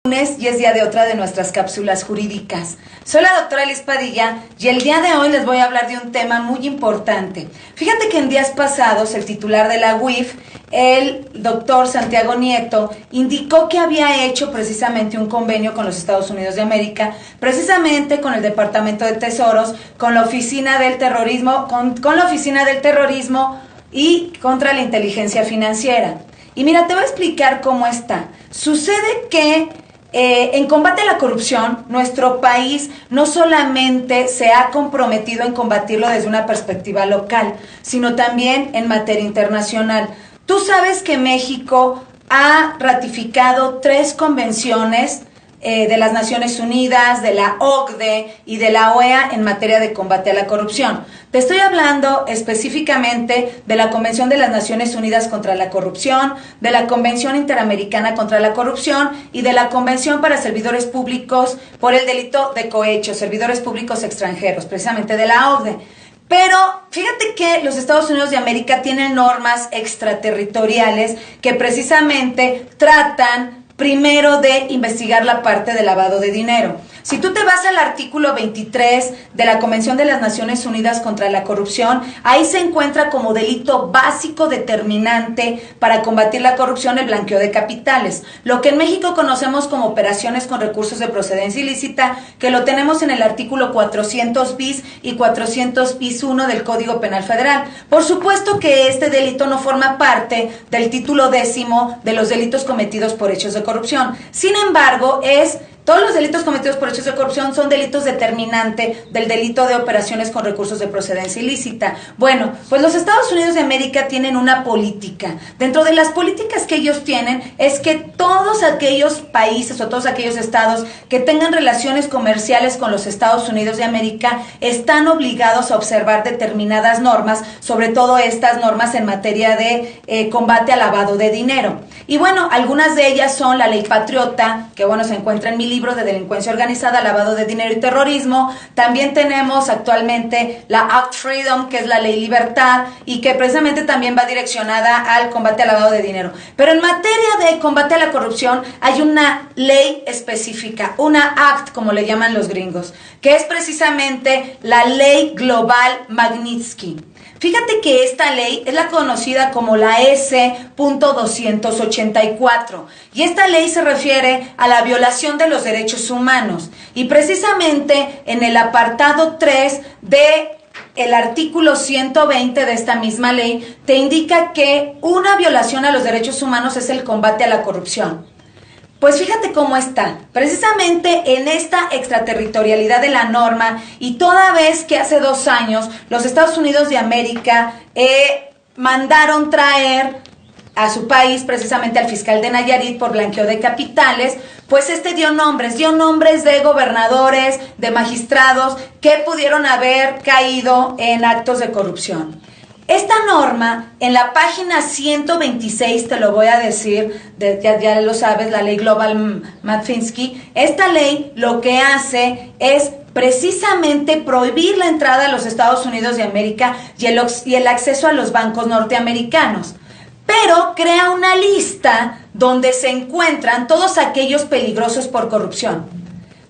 Lunes y es día de otra de nuestras cápsulas jurídicas. Soy la doctora Liz Padilla y el día de hoy les voy a hablar de un tema muy importante. Fíjate que en días pasados el titular de la UIF, el doctor Santiago Nieto, indicó que había hecho precisamente un convenio con los Estados Unidos de América, precisamente con el Departamento de Tesoros, con la Oficina del Terrorismo, con la Oficina del Terrorismo y contra la inteligencia financiera. Y mira, te voy a explicar cómo está. Sucede que en combate a la corrupción, nuestro país no solamente se ha comprometido en combatirlo desde una perspectiva local, sino también en materia internacional. Tú sabes que México ha ratificado 3 convenciones de las Naciones Unidas, de la OCDE y de la OEA en materia de combate a la corrupción. Te estoy hablando específicamente de la Convención de las Naciones Unidas contra la Corrupción, de la Convención Interamericana contra la Corrupción y de la Convención para Servidores Públicos por el delito de cohecho, servidores públicos extranjeros, precisamente de la OCDE. Pero fíjate que los Estados Unidos de América tienen normas extraterritoriales que precisamente tratan primero de investigar la parte de lavado de dinero. Si tú te vas al artículo 23 de la Convención de las Naciones Unidas contra la Corrupción, ahí se encuentra como delito básico determinante para combatir la corrupción el blanqueo de capitales. Lo que en México conocemos como operaciones con recursos de procedencia ilícita, que lo tenemos en el artículo 400 bis y 400 bis 1 del Código Penal Federal. Por supuesto que este delito no forma parte del título 10º de los delitos cometidos por hechos de corrupción. Sin embargo, todos los delitos cometidos por hechos de corrupción son delitos determinante del delito de operaciones con recursos de procedencia ilícita. Bueno, pues los Estados Unidos de América tienen una política. Dentro de las políticas que ellos tienen es que todos aquellos países o todos aquellos estados que tengan relaciones comerciales con los Estados Unidos de América están obligados a observar determinadas normas, sobre todo estas normas en materia de combate al lavado de dinero. Y bueno, algunas de ellas son la Ley Patriota, que bueno, se encuentra en mi libro de delincuencia organizada, lavado de dinero y terrorismo. También tenemos actualmente la Act Freedom, que es la ley libertad y que precisamente también va direccionada al combate al lavado de dinero. Pero en materia de combate a la corrupción hay una ley específica, una Act, como le llaman los gringos, que es precisamente la Ley Global Magnitsky. Fíjate que esta ley es la conocida como la S.284 y esta ley se refiere a la violación de los derechos humanos y precisamente en el apartado 3 de el artículo 120 de esta misma ley te indica que una violación a los derechos humanos es el combate a la corrupción. Pues fíjate cómo está, precisamente en esta extraterritorialidad de la norma y toda vez que hace 2 años los Estados Unidos de América mandaron traer a su país precisamente al fiscal de Nayarit por blanqueo de capitales, pues dio nombres de gobernadores, de magistrados que pudieron haber caído en actos de corrupción. Esta norma, en la página 126, te lo voy a decir, ya lo sabes, la ley Global Magnitsky, esta ley lo que hace es precisamente prohibir la entrada a los Estados Unidos de América y el acceso a los bancos norteamericanos. Pero crea una lista donde se encuentran todos aquellos peligrosos por corrupción.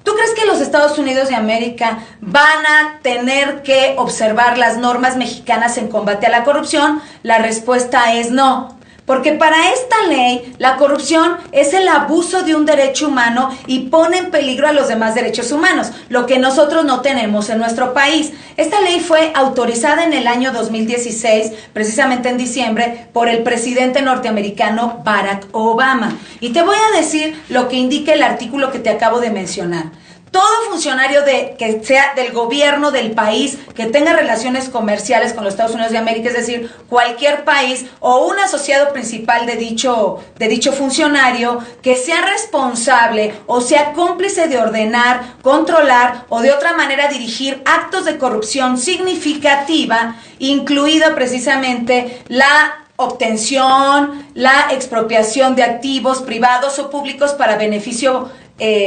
¿Tú crees que los Estados Unidos de América van a tener que observar las normas mexicanas en combate a la corrupción? La respuesta es no. Porque para esta ley, la corrupción es el abuso de un derecho humano y pone en peligro a los demás derechos humanos, lo que nosotros no tenemos en nuestro país. Esta ley fue autorizada en el año 2016, precisamente en diciembre, por el presidente norteamericano Barack Obama. Y te voy a decir lo que indica el artículo que te acabo de mencionar. Todo funcionario que sea del gobierno del país, que tenga relaciones comerciales con los Estados Unidos de América, es decir, cualquier país o un asociado principal de dicho funcionario, que sea responsable o sea cómplice de ordenar, controlar o de otra manera dirigir actos de corrupción significativa, incluida precisamente la obtención, la expropiación de activos privados o públicos para beneficio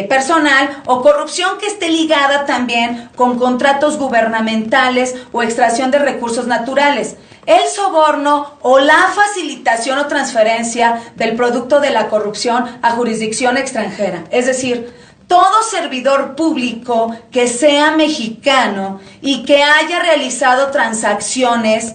personal o corrupción que esté ligada también con contratos gubernamentales o extracción de recursos naturales. el soborno o la facilitación o transferencia del producto de la corrupción a jurisdicción extranjera. Es decir, todo servidor público que sea mexicano y que haya realizado transacciones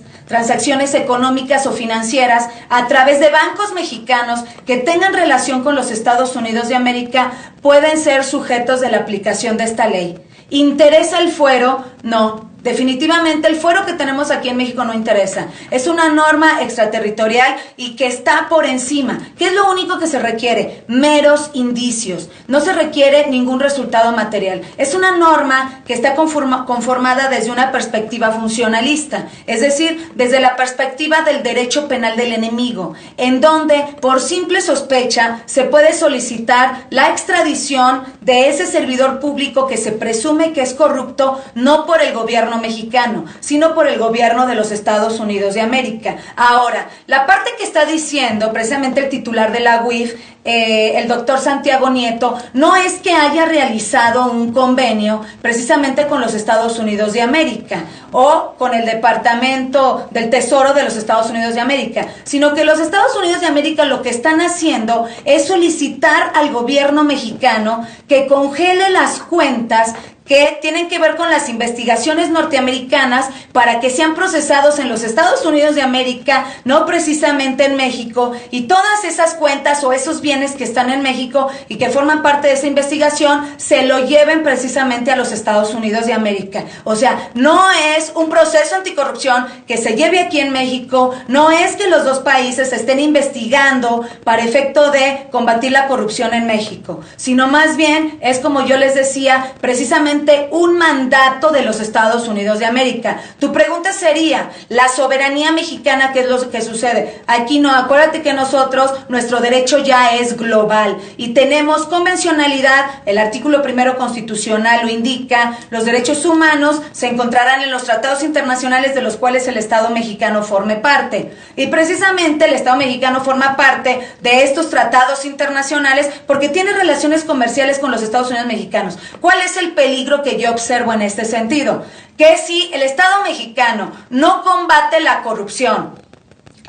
económicas o financieras a través de bancos mexicanos que tengan relación con los Estados Unidos de América pueden ser sujetos de la aplicación de esta ley. ¿Interesa el fuero? No. Definitivamente el fuero que tenemos aquí en México no interesa. Es una norma extraterritorial y que está por encima. ¿Qué es lo único que se requiere? Meros indicios. No se requiere ningún resultado material. Es una norma que está conformada desde una perspectiva funcionalista, es decir, desde la perspectiva del derecho penal del enemigo, en donde por simple sospecha se puede solicitar la extradición de ese servidor público que se presume que es corrupto, no por el gobierno mexicano, sino por el gobierno de los Estados Unidos de América. Ahora, la parte que está diciendo precisamente el titular de la UIF, el doctor Santiago Nieto, no es que haya realizado un convenio precisamente con los Estados Unidos de América o con el Departamento del Tesoro de los Estados Unidos de América, sino que los Estados Unidos de América lo que están haciendo es solicitar al gobierno mexicano que congele las cuentas que tienen que ver con las investigaciones norteamericanas para que sean procesados en los Estados Unidos de América, no precisamente en México, y todas esas cuentas o esos bienes que están en México y que forman parte de esa investigación se lo lleven precisamente a los Estados Unidos de América. O sea, no es un proceso anticorrupción que se lleve aquí en México, no es que los dos países estén investigando para efecto de combatir la corrupción en México, sino más bien es, como yo les decía, precisamente un mandato de los Estados Unidos de América. Tu pregunta sería, ¿la soberanía mexicana qué es lo que sucede? Aquí no, acuérdate que nosotros, nuestro derecho ya es global y tenemos convencionalidad, el artículo 1 constitucional lo indica, los derechos humanos se encontrarán en los tratados internacionales de los cuales el Estado mexicano forme parte. Y precisamente el Estado mexicano forma parte de estos tratados internacionales porque tiene relaciones comerciales con los Estados Unidos mexicanos. ¿Cuál es el peligro que yo observo en este sentido? Que si el Estado mexicano no combate la corrupción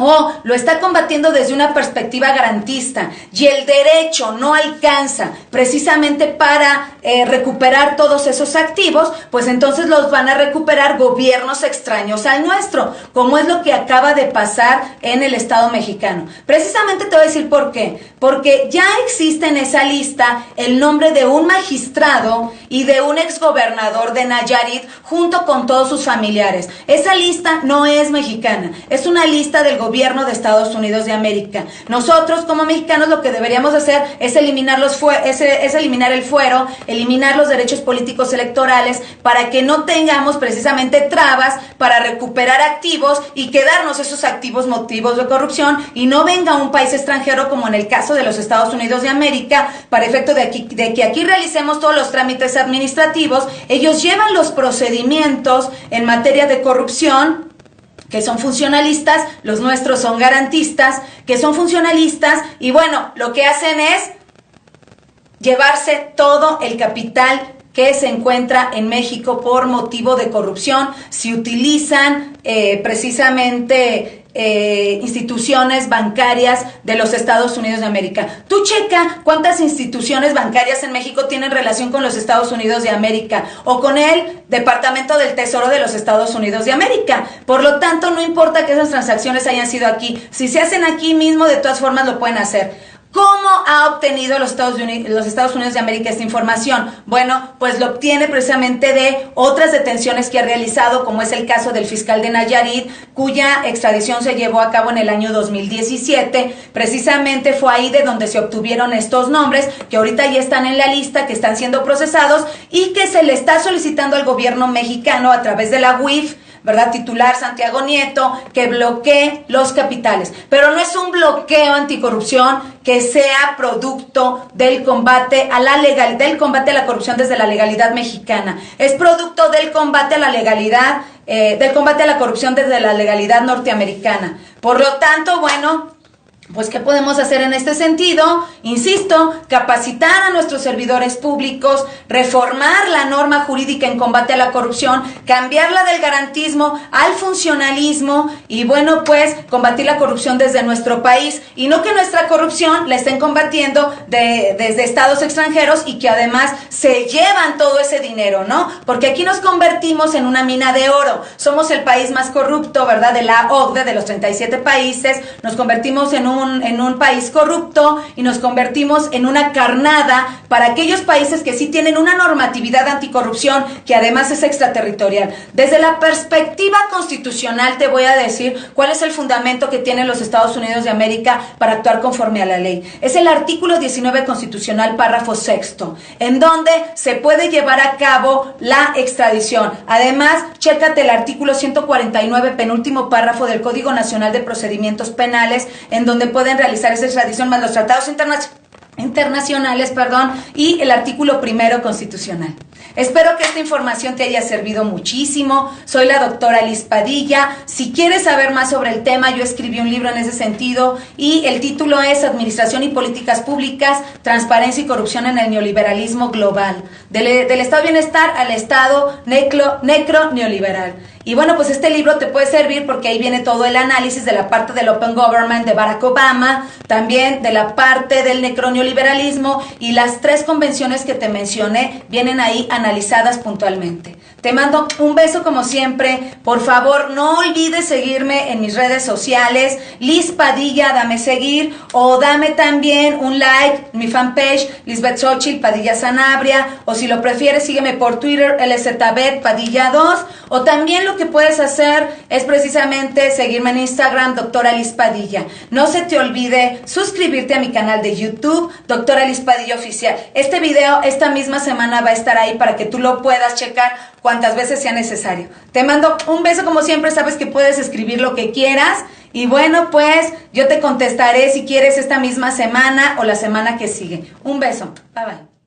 o lo está combatiendo desde una perspectiva garantista y el derecho no alcanza precisamente para recuperar todos esos activos, pues entonces los van a recuperar gobiernos extraños al nuestro, como es lo que acaba de pasar en el Estado mexicano. Precisamente te voy a decir por qué. Porque ya existe en esa lista el nombre de un magistrado y de un exgobernador de Nayarit junto con todos sus familiares. Esa lista no es mexicana, es una lista del gobierno de Estados Unidos de América. Nosotros como mexicanos lo que deberíamos hacer es eliminar eliminar el fuero, eliminar los derechos políticos electorales para que no tengamos precisamente trabas para recuperar activos y quedarnos esos activos motivos de corrupción y no venga un país extranjero como en el caso de los Estados Unidos de América, para efecto de que aquí realicemos todos los trámites administrativos. Ellos llevan los procedimientos en materia de corrupción, que son funcionalistas, los nuestros son garantistas, que son funcionalistas, y bueno, lo que hacen es llevarse todo el capital que se encuentra en México por motivo de corrupción. Si utilizan precisamente instituciones bancarias de los Estados Unidos de América. Tú checa cuántas instituciones bancarias en México tienen relación con los Estados Unidos de América o con el Departamento del Tesoro de los Estados Unidos de América. Por lo tanto, no importa que esas transacciones hayan sido aquí. Si se hacen aquí mismo, de todas formas lo pueden hacer. ¿Cómo ha obtenido los Estados Unidos de América esta información? Bueno, pues lo obtiene precisamente de otras detenciones que ha realizado, como es el caso del fiscal de Nayarit, cuya extradición se llevó a cabo en el año 2017. Precisamente fue ahí de donde se obtuvieron estos nombres, que ahorita ya están en la lista, que están siendo procesados y que se le está solicitando al gobierno mexicano a través de la UIF, ¿verdad? Titular Santiago Nieto, que bloquee los capitales. Pero no es un bloqueo anticorrupción que sea producto del combate a del combate a la corrupción desde la legalidad mexicana. Es producto del combate a la legalidad, del combate a la corrupción desde la legalidad norteamericana. Por lo tanto, bueno, Pues, ¿qué podemos hacer en este sentido? Insisto, capacitar a nuestros servidores públicos, reformar la norma jurídica en combate a la corrupción, cambiarla del garantismo al funcionalismo y, bueno, pues, combatir la corrupción desde nuestro país y no que nuestra corrupción la estén combatiendo desde estados extranjeros y que además se llevan todo ese dinero, ¿no? Porque aquí nos convertimos en una mina de oro. Somos el país más corrupto, ¿verdad? De la OCDE, de los 37 países, nos convertimos en un país corrupto y nos convertimos en una carnada para aquellos países que sí tienen una normatividad anticorrupción que además es extraterritorial. Desde la perspectiva constitucional te voy a decir cuál es el fundamento que tienen los Estados Unidos de América para actuar conforme a la ley. Es el artículo 19 constitucional, párrafo sexto, en donde se puede llevar a cabo la extradición. Además, chécate el artículo 149, penúltimo párrafo del Código Nacional de Procedimientos Penales, en donde pueden realizar esa extradición más los tratados internacionales, y el artículo primero constitucional. Espero que esta información te haya servido muchísimo. Soy la doctora Liz Padilla. Si quieres saber más sobre el tema, yo escribí un libro en ese sentido y el título es Administración y Políticas Públicas, Transparencia y Corrupción en el Neoliberalismo Global. Del estado de bienestar al estado necro-neoliberal. Y bueno, pues este libro te puede servir porque ahí viene todo el análisis de la parte del Open Government de Barack Obama, también de la parte del necroneoliberalismo y las 3 convenciones que te mencioné vienen ahí analizadas puntualmente. Te mando un beso como siempre. Por favor, no olvides seguirme en mis redes sociales. Liz Padilla, dame seguir o dame también un like en mi fanpage Lisbeth Xochitl Padilla Sanabria, o si lo prefieres sígueme por Twitter LZBet Padilla 2, o también lo que puedes hacer es precisamente seguirme en Instagram Doctora Liz Padilla. No se te olvide suscribirte a mi canal de YouTube Doctora Liz Padilla Oficial. Este video esta misma semana va a estar ahí para que tú lo puedas checar cuantas veces sea necesario. Te mando un beso como siempre, sabes que puedes escribir lo que quieras y bueno, pues yo te contestaré si quieres esta misma semana o la semana que sigue. Un beso, bye bye.